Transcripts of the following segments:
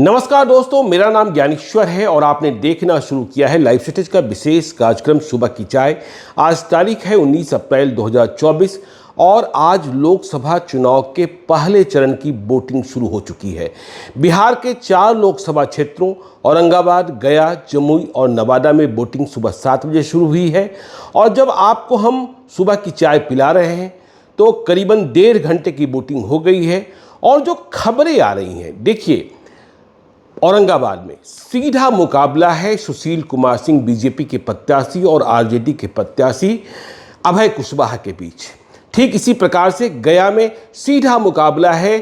नमस्कार दोस्तों, मेरा नाम ज्ञानेश्वर है और आपने देखना शुरू किया है लाइव स्टेज का विशेष कार्यक्रम सुबह की चाय। आज तारीख है 19 अप्रैल 2024 और आज लोकसभा चुनाव के पहले चरण की वोटिंग शुरू हो चुकी है। बिहार के 4 लोकसभा क्षेत्रों औरंगाबाद, गया, जमुई और नवादा में वोटिंग सुबह 7 बजे शुरू हुई है। और जब आपको हम सुबह की चाय पिला रहे हैं तो करीबन 1.5 घंटे की वोटिंग हो गई है। और जो खबरें आ रही हैं, देखिए औरंगाबाद में सीधा मुकाबला है सुशील कुमार सिंह बीजेपी के प्रत्याशी और आरजेडी के प्रत्याशी अभय कुशवाहा के बीच। ठीक इसी प्रकार से गया में सीधा मुकाबला है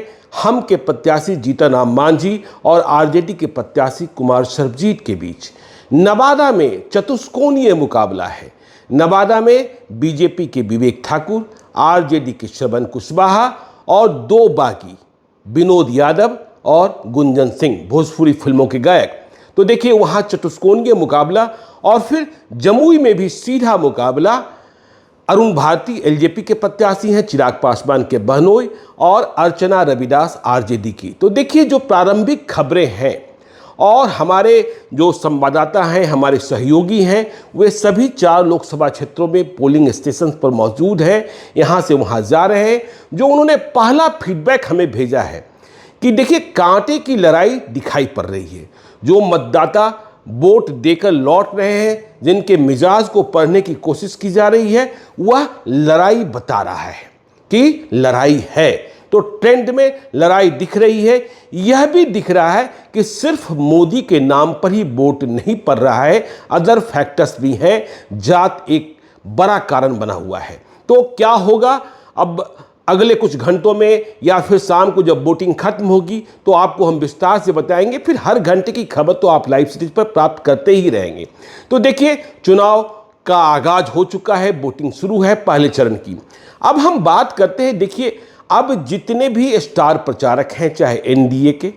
हम के प्रत्याशी जीतन राम मांझी और आरजेडी के प्रत्याशी कुमार सर्वजीत के बीच। नवादा में चतुष्कोणीय मुकाबला है। नवादा में बीजेपी के विवेक ठाकुर, आरजेडी के श्रवण कुशवाहा और 2 बागी विनोद यादव और गुंजन सिंह, भोजपुरी फिल्मों के गायक। तो देखिए वहां चतुष्कोणीय मुकाबला। और फिर जमुई में भी सीधा मुकाबला। अरुण भारती एलजेपी के प्रत्याशी हैं, चिराग पासवान के बहनोई और अर्चना रविदास आरजेडी की। तो देखिए जो प्रारंभिक खबरें हैं और हमारे जो संवाददाता हैं, हमारे सहयोगी हैं, वे सभी 4 लोकसभा क्षेत्रों में पोलिंग स्टेशन पर मौजूद हैं, यहाँ से वहाँ जा रहे हैं। जो उन्होंने पहला फीडबैक हमें भेजा है कि देखिए कांटे की लड़ाई दिखाई पड़ रही है। जो मतदाता वोट देकर लौट रहे हैं, जिनके मिजाज को पढ़ने की कोशिश की जा रही है, वह लड़ाई बता रहा है कि लड़ाई है। तो ट्रेंड में लड़ाई दिख रही है। यह भी दिख रहा है कि सिर्फ मोदी के नाम पर ही वोट नहीं पड़ रहा है, अदर फैक्टर्स भी हैं। जात एक बड़ा कारण बना हुआ है। तो क्या होगा अब अगले कुछ घंटों में या फिर शाम को जब वोटिंग खत्म होगी तो आपको हम विस्तार से बताएंगे। फिर हर घंटे की खबर तो आप लाइव स्टेज पर प्राप्त करते ही रहेंगे। तो देखिए चुनाव का आगाज हो चुका है, वोटिंग शुरू है पहले चरण की। अब हम बात करते हैं, देखिए अब जितने भी स्टार प्रचारक हैं, चाहे एनडीए के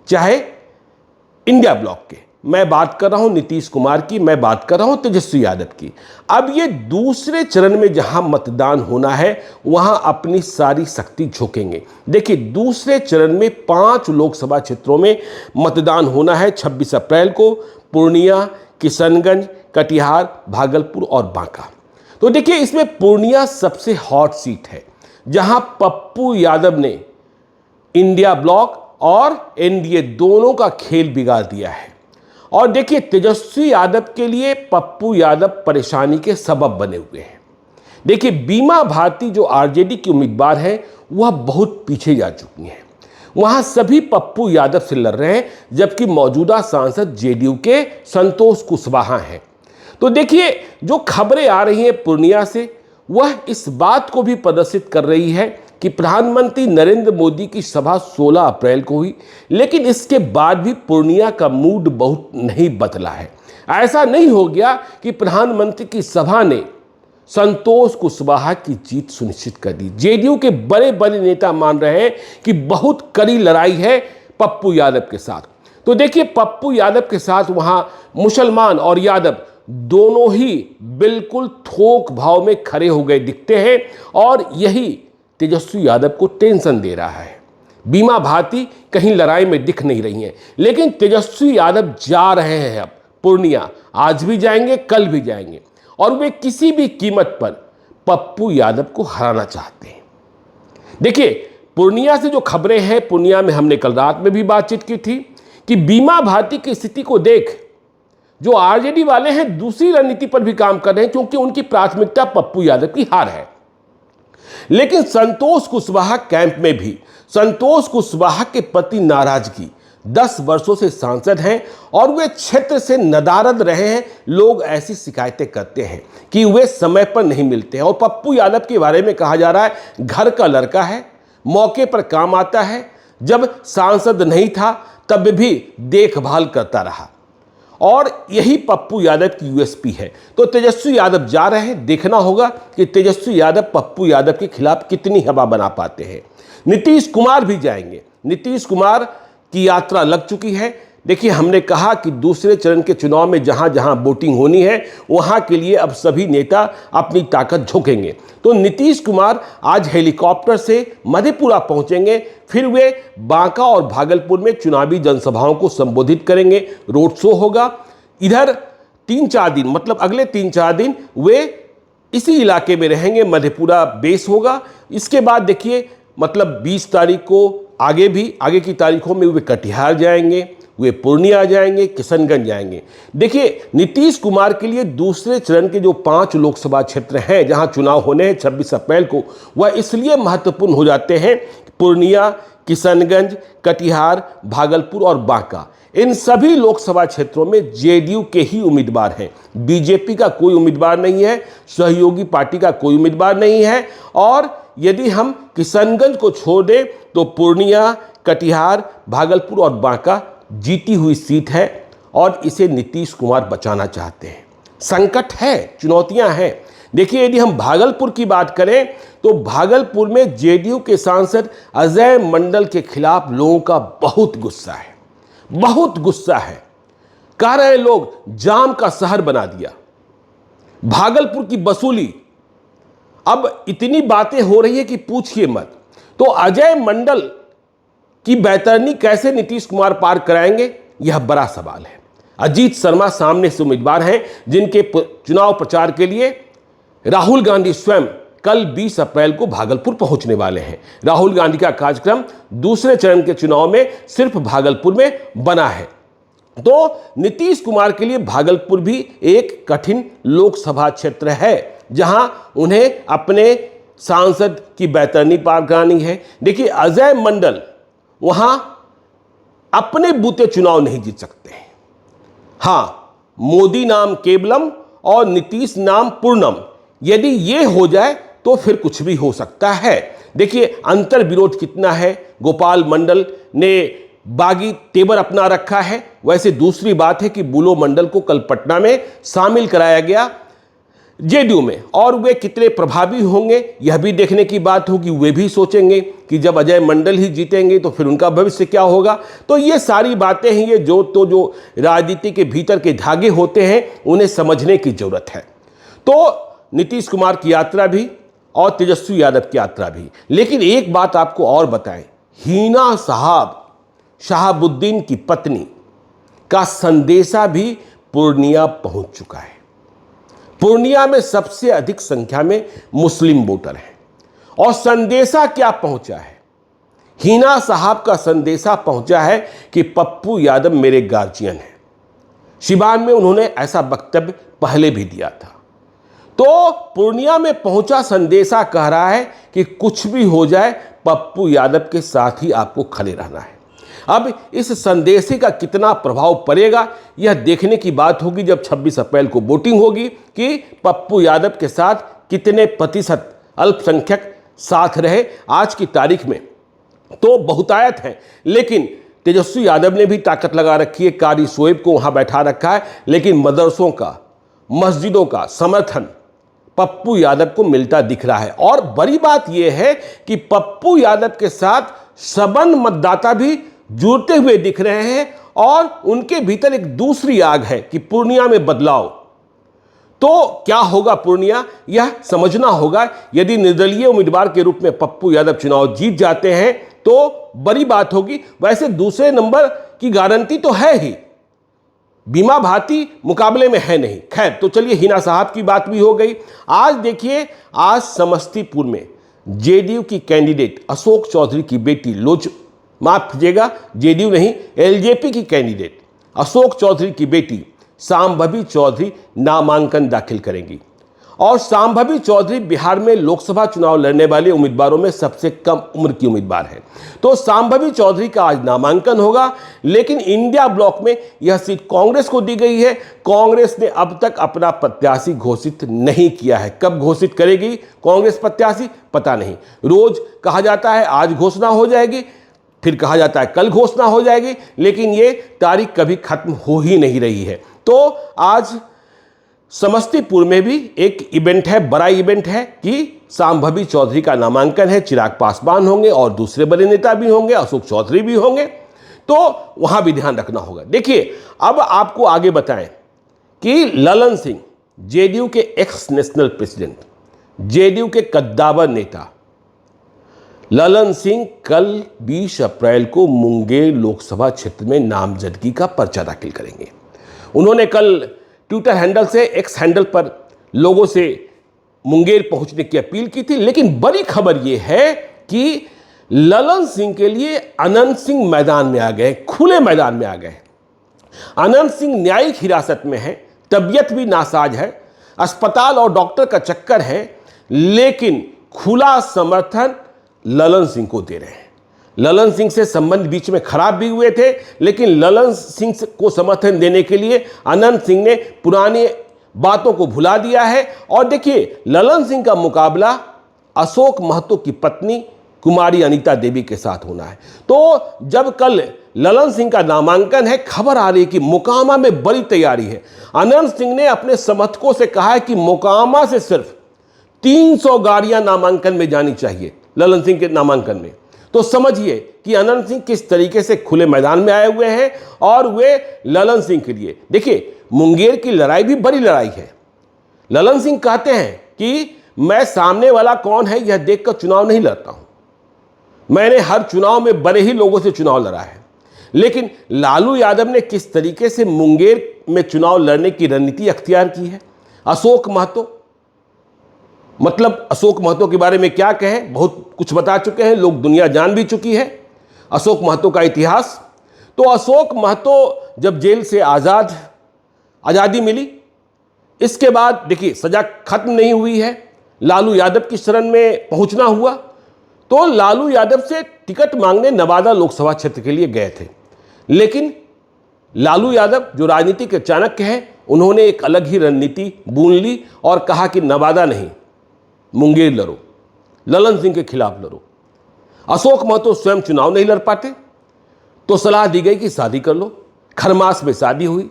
चाहे इंडिया ब्लॉक के, मैं बात कर रहा हूं नीतीश कुमार की, मैं बात कर रहा हूं तेजस्वी यादव की। अब ये दूसरे चरण में जहां मतदान होना है वहां अपनी सारी शक्ति झोंकेंगे। देखिए दूसरे चरण में 5 लोकसभा क्षेत्रों में मतदान होना है। 26 अप्रैल को पूर्णिया, किशनगंज, कटिहार, भागलपुर और बांका। तो देखिए इसमें पूर्णिया सबसे हॉट सीट है, जहां पप्पू यादव ने इंडिया ब्लॉक और एनडीए दोनों का खेल बिगाड़ दिया है। और देखिए तेजस्वी यादव के लिए पप्पू यादव परेशानी के सबब बने हुए हैं। देखिए बीमा भारती जो आरजेडी की उम्मीदवार है वह बहुत पीछे जा चुकी हैं। वहां सभी पप्पू यादव से लड़ रहे हैं, जबकि मौजूदा सांसद जेडीयू के संतोष कुशवाहा हैं। तो देखिए जो खबरें आ रही हैं पूर्णिया से, वह इस बात को भी प्रदर्शित कर रही है कि प्रधानमंत्री नरेंद्र मोदी की सभा 16 अप्रैल को हुई, लेकिन इसके बाद भी पूर्णिया का मूड बहुत नहीं बदला है। ऐसा नहीं हो गया कि प्रधानमंत्री की सभा ने संतोष कुशवाहा की जीत सुनिश्चित कर दी। जेडीयू के बड़े बड़े नेता मान रहे हैं कि बहुत कड़ी लड़ाई है पप्पू यादव के साथ। तो देखिए पप्पू यादव के साथ वहां मुसलमान और यादव दोनों ही बिल्कुल थोक भाव में खड़े हो गए दिखते हैं, और यही तेजस्वी यादव को टेंशन दे रहा है। बीमा भारती कहीं लड़ाई में दिख नहीं रही हैं, लेकिन तेजस्वी यादव जा रहे हैं अब पूर्णिया। आज भी जाएंगे, कल भी जाएंगे, और वे किसी भी कीमत पर पप्पू यादव को हराना चाहते हैं। देखिए पूर्णिया से जो खबरें हैं, पूर्णिया में हमने कल रात में भी बातचीत की थी कि बीमा भारती की स्थिति को देख जो आरजेडी वाले हैं दूसरी रणनीति पर भी काम कर रहे हैं, क्योंकि उनकी प्राथमिकता पप्पू यादव की हार है। लेकिन संतोष कुशवाहा कैंप में भी संतोष कुशवाहा के प्रति नाराजगी, 10 वर्षों से सांसद हैं और वे क्षेत्र से नदारद रहे हैं। लोग ऐसी शिकायतें करते हैं कि वे समय पर नहीं मिलते हैं। और पप्पू यादव के बारे में कहा जा रहा है घर का लड़का है, मौके पर काम आता है, जब सांसद नहीं था तब भी देखभाल करता रहा, और यही पप्पू यादव की यूएसपी है। तो तेजस्वी यादव जा रहे हैं, देखना होगा कि तेजस्वी यादव पप्पू यादव के खिलाफ कितनी हवा बना पाते हैं। नीतीश कुमार भी जाएंगे। नीतीश कुमार की यात्रा लग चुकी है। देखिए, हमने कहा कि दूसरे चरण के चुनाव में जहां जहां वोटिंग होनी है वहां के लिए अब सभी नेता अपनी ताकत झोंकेंगे। तो नीतीश कुमार आज हेलीकॉप्टर से मधेपुरा पहुंचेंगे, फिर वे बांका और भागलपुर में चुनावी जनसभाओं को संबोधित करेंगे, रोड शो होगा। इधर 3-4 दिन, मतलब अगले 3-4 दिन वे इसी इलाके में रहेंगे, मधेपुरा बेस होगा। इसके बाद देखिए, मतलब 20 तारीख को आगे की तारीखों में वे कटिहार जाएंगे, वे पूर्णिया जाएंगे, किशनगंज जाएंगे। देखिए, नीतीश कुमार के लिए दूसरे चरण के जो 5 लोकसभा क्षेत्र हैं जहां चुनाव होने हैं 26 अप्रैल को, वह इसलिए महत्वपूर्ण हो जाते हैं। पूर्णिया, किशनगंज, कटिहार, भागलपुर और बांका, इन सभी लोकसभा क्षेत्रों में जेडीयू के ही उम्मीदवार हैं। बीजेपी का कोई उम्मीदवार नहीं है, सहयोगी पार्टी का कोई उम्मीदवार नहीं है। और यदि हम किशनगंज को छोड़ दें तो पूर्णिया, कटिहार, भागलपुर और बांका जीती हुई सीट है और इसे नीतीश कुमार बचाना चाहते हैं। संकट है, चुनौतियां हैं। देखिए, यदि हम भागलपुर की बात करें तो भागलपुर में जेडीयू के सांसद अजय मंडल के खिलाफ लोगों का बहुत गुस्सा है, बहुत गुस्सा है। कह रहे लोग जाम का शहर बना दिया, भागलपुर की वसूली। अब इतनी बातें हो रही है कि पूछिए मत। तो अजय मंडल की बैतरनी कैसे नीतीश कुमार पार कराएंगे, यह बड़ा सवाल है। अजीत शर्मा सामने से उम्मीदवार हैं जिनके चुनाव प्रचार के लिए राहुल गांधी स्वयं कल 20 अप्रैल को भागलपुर पहुंचने वाले हैं। राहुल गांधी का कार्यक्रम दूसरे चरण के चुनाव में सिर्फ भागलपुर में बना है। तो नीतीश कुमार के लिए भागलपुर भी एक कठिन लोकसभा क्षेत्र है जहां उन्हें अपने सांसद की बैतरनी पार करानी है। देखिए, अजय मंडल वहां अपने बूते चुनाव नहीं जीत सकते हैं। हां, मोदी नाम केवलम और नीतीश नाम पूर्णम, यदि यह हो जाए तो फिर कुछ भी हो सकता है। देखिए, अंतर विरोध कितना है। गोपाल मंडल ने बागी तेवर अपना रखा है। वैसे दूसरी बात है कि बुलो मंडल को कल पटना में शामिल कराया गया जेडीयू में, और वे कितने प्रभावी होंगे यह भी देखने की बात होगी। वे भी सोचेंगे कि जब अजय मंडल ही जीतेंगे तो फिर उनका भविष्य क्या होगा। तो ये सारी बातें हैं, ये जो राजनीति के भीतर के धागे होते हैं उन्हें समझने की जरूरत है। तो नीतीश कुमार की यात्रा भी और तेजस्वी यादव की यात्रा भी। लेकिन एक बात आपको और बताएं, हिना साहब, शहाबुद्दीन की पत्नी का संदेशा भी पूर्णिया पहुंच चुका है। पूर्णिया में सबसे अधिक संख्या में मुस्लिम वोटर हैं। और संदेशा क्या पहुंचा है? हिना साहब का संदेशा पहुंचा है कि पप्पू यादव मेरे गार्जियन हैं। सिवान में उन्होंने ऐसा वक्तव्य पहले भी दिया था। तो पूर्णिया में पहुंचा संदेशा कह रहा है कि कुछ भी हो जाए पप्पू यादव के साथ ही आपको खड़े रहना है। अब इस संदेशे का कितना प्रभाव पड़ेगा यह देखने की बात होगी जब 26 अप्रैल को वोटिंग होगी कि पप्पू यादव के साथ कितने प्रतिशत अल्पसंख्यक साथ रहे। आज की तारीख में तो बहुतायत है, लेकिन तेजस्वी यादव ने भी ताकत लगा रखी है, कारी शोएब को वहां बैठा रखा है, लेकिन मदरसों का, मस्जिदों का समर्थन पप्पू यादव को मिलता दिख रहा है। और बड़ी बात यह है कि पप्पू यादव के साथ सबन मतदाता भी जुड़ते हुए दिख रहे हैं और उनके भीतर एक दूसरी आग है कि पूर्णिया में बदलाव। तो क्या होगा पूर्णिया, यह समझना होगा। यदि निर्दलीय उम्मीदवार के रूप में पप्पू यादव चुनाव जीत जाते हैं तो बड़ी बात होगी। वैसे दूसरे नंबर की गारंटी तो है ही, बीमा भाती मुकाबले में है नहीं। खैर, तो चलिए, हिना साहब की बात भी हो गई। आज देखिए, आज समस्तीपुर में जेडीयू की कैंडिडेट अशोक चौधरी की बेटी माफ कीजिएगा, जेडीयू नहीं, एलजेपी की कैंडिडेट अशोक चौधरी की बेटी शांभवी चौधरी नामांकन दाखिल करेंगी। और शांभवी चौधरी बिहार में लोकसभा चुनाव लड़ने वाले उम्मीदवारों में सबसे कम उम्र की उम्मीदवार है। तो शांभवी चौधरी का आज नामांकन होगा। लेकिन इंडिया ब्लॉक में यह सीट कांग्रेस को दी गई है। कांग्रेस ने अब तक अपना प्रत्याशी घोषित नहीं किया है। कब घोषित करेगी कांग्रेस प्रत्याशी पता नहीं। रोज कहा जाता है आज घोषणा हो जाएगी, फिर कहा जाता है कल घोषणा हो जाएगी, लेकिन ये तारीख कभी खत्म हो ही नहीं रही है। तो आज समस्तीपुर में भी एक इवेंट है, बड़ा इवेंट है कि शांभवी चौधरी का नामांकन है। चिराग पासवान होंगे और दूसरे बड़े नेता भी होंगे, अशोक चौधरी भी होंगे। तो वहां भी ध्यान रखना होगा। देखिए, अब आपको आगे बताएं कि ललन सिंह, जेडीयू के एक्स नेशनल प्रेसिडेंट, जेडीयू के कद्दावर नेता ललन सिंह कल 20 अप्रैल को मुंगेर लोकसभा क्षेत्र में नामजदगी का पर्चा दाखिल करेंगे। उन्होंने कल ट्विटर हैंडल से, एक्स हैंडल पर लोगों से मुंगेर पहुंचने की अपील की थी। लेकिन बड़ी खबर यह है कि ललन सिंह के लिए अनंत सिंह मैदान में आ गए, खुले मैदान में आ गए। अनंत सिंह न्यायिक हिरासत में है, तबीयत भी नासाज है, अस्पताल और डॉक्टर का चक्कर है, लेकिन खुला समर्थन ललन सिंह को दे रहे हैं। ललन सिंह से संबंध बीच में खराब भी हुए थे, लेकिन ललन सिंह को समर्थन देने के लिए अनंत सिंह ने पुरानी बातों को भुला दिया है। और देखिए, ललन सिंह का मुकाबला अशोक महतो की पत्नी कुमारी अनीता देवी के साथ होना है। तो जब कल ललन सिंह का नामांकन है, खबर आ रही है कि मोकामा में बड़ी तैयारी है। अनंत सिंह ने अपने समर्थकों से कहा है कि मोकामा से सिर्फ 300 गाड़ियां नामांकन में जानी चाहिए, ललन सिंह के नामांकन में। तो समझिए कि अनंत सिंह किस तरीके से खुले मैदान में आए हुए हैं और वे ललन सिंह के लिए, देखिए, मुंगेर की लड़ाई भी बड़ी लड़ाई है। ललन सिंह कहते हैं कि मैं सामने वाला कौन है यह देखकर चुनाव नहीं लड़ता हूं, मैंने हर चुनाव में बड़े ही लोगों से चुनाव लड़ा है। लेकिन लालू यादव ने किस तरीके से मुंगेर में चुनाव लड़ने की रणनीति अख्तियार की है, अशोक महतो, मतलब अशोक महतो के बारे में क्या कहें, बहुत कुछ बता चुके हैं लोग, दुनिया जान भी चुकी है अशोक महतो का इतिहास। तो अशोक महतो जब जेल से आज़ादी मिली, इसके बाद देखिए सजा खत्म नहीं हुई है, लालू यादव की शरण में पहुंचना हुआ। तो लालू यादव से टिकट मांगने नवादा लोकसभा क्षेत्र के लिए गए थे, लेकिन लालू यादव जो राजनीति के चाणक्य हैं, उन्होंने एक अलग ही रणनीति बुन ली और कहा कि नवादा नहीं, मुंगेर लड़ो, ललन सिंह के खिलाफ लड़ो। अशोक महतो स्वयं चुनाव नहीं लड़ पाते, तो सलाह दी गई कि शादी कर लो। खरमास में शादी हुई,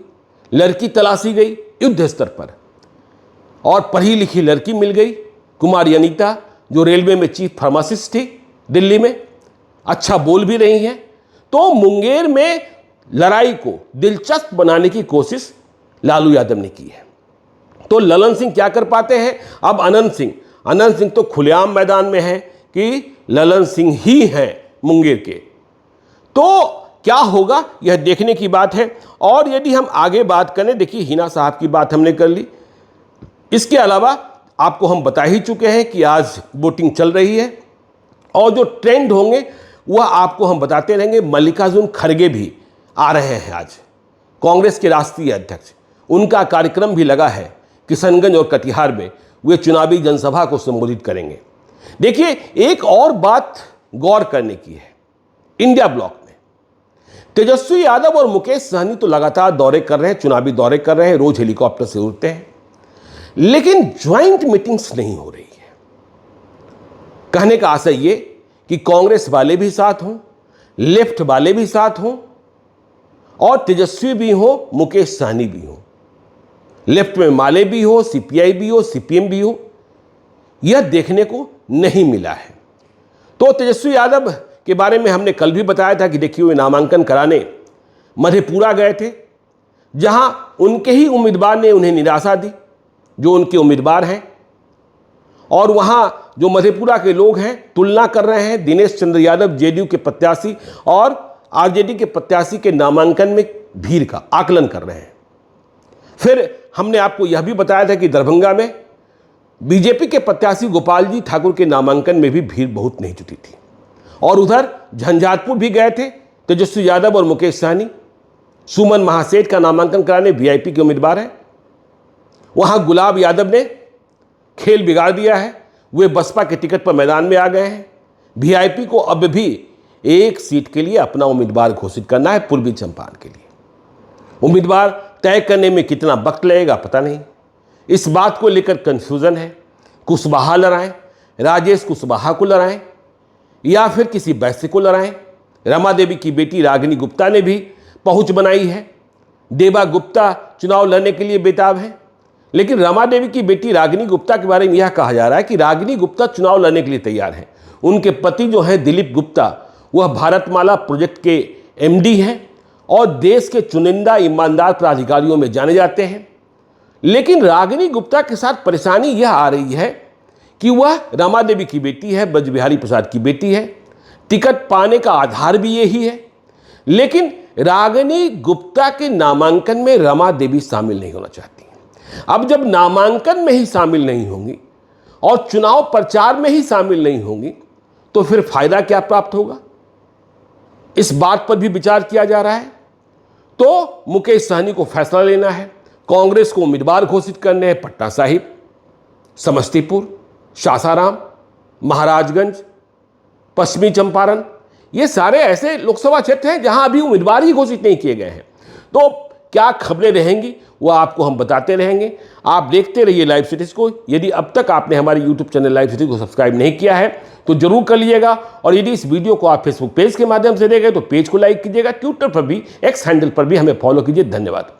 लड़की तलाशी गई युद्ध स्तर पर, और पढ़ी लिखी लड़की मिल गई, कुमारी अनीता, जो रेलवे में चीफ फार्मासिस्ट थी दिल्ली में, अच्छा बोल भी रही हैं। तो मुंगेर में लड़ाई को दिलचस्प बनाने की कोशिश लालू यादव ने की है। तो ललन सिंह क्या कर पाते हैं? अब अनंत सिंह तो खुलेआम मैदान में है कि ललन सिंह ही हैं मुंगेर के। तो क्या होगा यह देखने की बात है। और यदि हम आगे बात करें, देखिए हिना साहब की बात हमने कर ली, इसके अलावा आपको हम बता ही चुके हैं कि आज वोटिंग चल रही है और जो ट्रेंड होंगे वह आपको हम बताते रहेंगे। मल्लिकार्जुन खड़गे भी आ रहे हैं आज, कांग्रेस के राष्ट्रीय अध्यक्ष, उनका कार्यक्रम भी लगा है किशनगंज और कटिहार में, वे चुनावी जनसभा को संबोधित करेंगे। देखिए एक और बात गौर करने की है, इंडिया ब्लॉक में तेजस्वी यादव और मुकेश सहनी तो लगातार दौरे कर रहे हैं, चुनावी दौरे कर रहे हैं, रोज हेलीकॉप्टर से उड़ते हैं, लेकिन ज्वाइंट मीटिंग्स नहीं हो रही है। कहने का आशय ये कि कांग्रेस वाले भी साथ हों, लेफ्ट वाले भी साथ हों, और तेजस्वी भी हो, मुकेश सहनी भी हो, लेफ्ट में माले भी हो, सीपीआई भी हो, सीपीएम भी हो, यह देखने को नहीं मिला है। तो तेजस्वी यादव के बारे में हमने कल भी बताया था कि देखिए वे नामांकन कराने मधेपुरा गए थे, जहां उनके ही उम्मीदवार ने उन्हें निराशा दी, जो उनके उम्मीदवार हैं, और वहां जो मधेपुरा के लोग हैं तुलना कर रहे हैं दिनेश चंद्र यादव जेडीयू के प्रत्याशी और आरजेडी के प्रत्याशी के नामांकन में भीड़ का आकलन कर रहे हैं। फिर हमने आपको यह भी बताया था कि दरभंगा में बीजेपी के प्रत्याशी गोपाल जी ठाकुर के नामांकन में भी भीड़ बहुत नहीं जुटी थी, और उधर झंझारपुर भी गए थे तेजस्वी यादव और मुकेश सहनी, सुमन महासेठ का नामांकन कराने, वीआईपी के उम्मीदवार हैं। वहां गुलाब यादव ने खेल बिगाड़ दिया है, वे बसपा के टिकट पर मैदान में आ गए हैं। वीआईपी को अब भी एक सीट के लिए अपना उम्मीदवार घोषित करना है, पूर्वी चंपारण के लिए। उम्मीदवार तय करने में कितना वक्त लगेगा पता नहीं, इस बात को लेकर कंफ्यूजन है। कुशवाहा लड़ाएं, राजेश कुशवाहा को लड़ाएं, या फिर किसी वैश्य को लड़ाएं। रमा देवी की बेटी रागिनी गुप्ता ने भी पहुंच बनाई है, देवा गुप्ता चुनाव लड़ने के लिए बेताब है। लेकिन रमा देवी की बेटी रागिनी गुप्ता के बारे में यह कहा जा रहा है कि रागिनी गुप्ता चुनाव लड़ने के लिए तैयार है। उनके पति जो हैं दिलीप गुप्ता, वह भारतमाला प्रोजेक्ट के एमडी हैं और देश के चुनिंदा ईमानदार प्राधिकारियों में जाने जाते हैं। लेकिन रागिनी गुप्ता के साथ परेशानी यह आ रही है कि वह रमा देवी की बेटी है, ब्रज बिहारी प्रसाद की बेटी है। टिकट पाने का आधार भी यही है। लेकिन रागिनी गुप्ता के नामांकन में रमा देवी शामिल नहीं होना चाहती। अब जब नामांकन में ही शामिल नहीं होंगी और चुनाव प्रचार में ही शामिल नहीं होंगी तो फिर फायदा क्या प्राप्त होगा, इस बात पर भी विचार किया जा रहा है। तो मुकेश सहनी को फैसला लेना है। कांग्रेस को उम्मीदवार घोषित करने हैं पटना साहिब, समस्तीपुर, सासाराम, महाराजगंज, पश्चिमी चंपारण। ये सारे ऐसे लोकसभा क्षेत्र हैं जहां अभी उम्मीदवार ही घोषित नहीं किए गए हैं। तो क्या खबरें रहेंगी वो आपको हम बताते रहेंगे। आप देखते रहिए लाइव सिटीज को। यदि अब तक आपने हमारे यूट्यूब चैनल लाइव सिटीज को सब्सक्राइब नहीं किया है तो जरूर कर लीजिएगा। और यदि इस वीडियो को आप फेसबुक पेज के माध्यम से देखें तो पेज को लाइक कीजिएगा। ट्विटर पर भी, एक्स हैंडल पर भी हमें फॉलो कीजिए। धन्यवाद।